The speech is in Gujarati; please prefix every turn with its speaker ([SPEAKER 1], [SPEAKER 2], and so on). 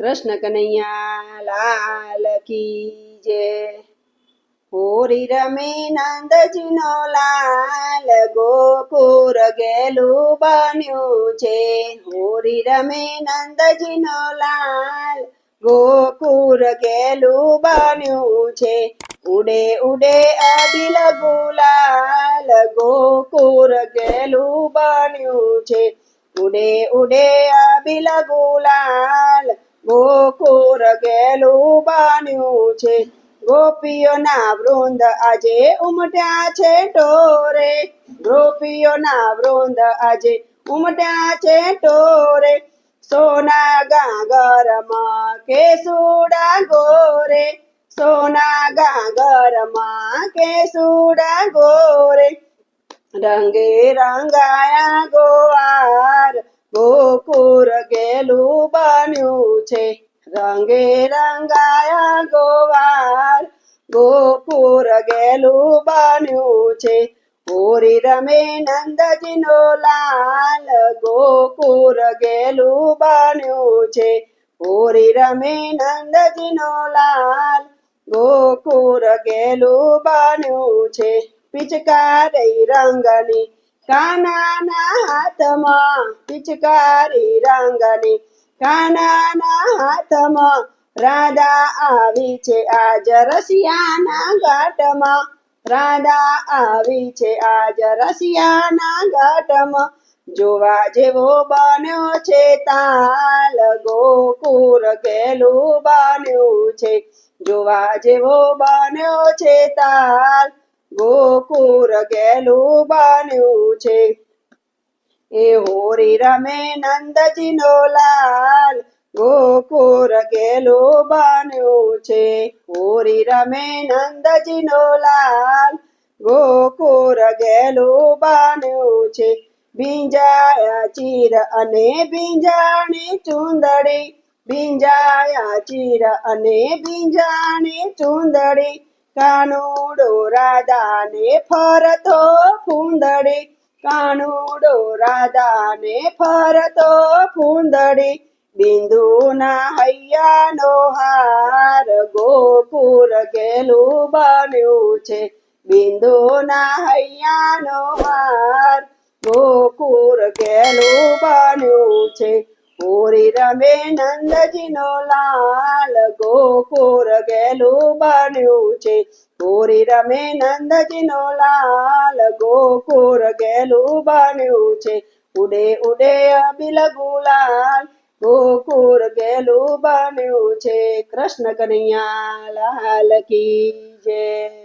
[SPEAKER 1] કૃષ્ણ કનૈયા લાલ કી જય। હોરી રમે નંદજીનો લાલ ગોકુળ ગેલું બન્યું છે। હોરી રમે નંદજીનો લાલ ગોકુળ ગેલું બન્યું છે। ઉડે ઉડે અબિલ ગુલાલ ગોકુળ ગેલું બન્યું છે। ઉડે ઉડે અબિલ ગુલાલ ગોકુળ ગેલું બન્યું છે। ગોપીઓના વૃંદ આજે ઉમટ્યા છે ટોરે। ગોપીઓના વૃંદ આજે ઉમટ્યા છે ટોરે। સોના ગાગરમાં કેસુડા ગોરે। સોના ગાગરમાં કેસુડા ગોરે। રંગે રંગાયા ગોવાર ગોકુળ ગેલું બન્યું છે। રંગે રંગાયા ગોવાર ગોકુળ ગેલું બન્યું છે। હોરી રમે નંદજીનો લાલ ગોકુળ ગેલું બન્યું છે। હોરી રમે નંદજીનો લાલ ગોકુળ ગેલું બન્યું છે। પિચકારી રંગની કાનાના હાથમાં પિચકારી રંગની કાનાના હાથમાં રાધા આવી છે આજ રસિયાના ઘાટમાં। રાધા આવી છે આજ રસિયાના ઘાટમાં। જોવા જેવો બન્યો છે તાલ ગોકુળ ગેલું બન્યું છે। જોવા જેવો બન્યો છે તાલ ગોકુળ ગેલું બન્યું છે। એ હોરી રમે નંદજીનો લાલ ગોકુળ ગેલું બન્યું છે। હોરી રમે નંદજીનો લાલ ગોકુળ ગેલું બન્યું છે। ભીંજાયા ચીર અને ભીંજાણી ચુંદડી ભીંજાયા ચીર અને ભીંજાણી ચુંદડી। કાનુડો રાધાને ફરતો ફૂંદડી કાનુડો રાધાને ફરતો ફૂંદડી। બિંદુના હૈયાનો હાર ગોકુળ ગેલું બન્યું છે। બિંદુના હૈયાનો હાર ગોકુળ ગેલું બન્યું છે। હોરી રમે નંદજીનો લાલ ગોકુળ ગેલું બન્યું છે। હોરી રમે નંદજીનો લાલ ગોકુળ ગેલું બન્યું છે। ઉડે ઉડે અબિલ ગુલાલ ગોકુળ ગેલું બન્યું છે। કૃષ્ણ કનૈયા લાલ કી જય।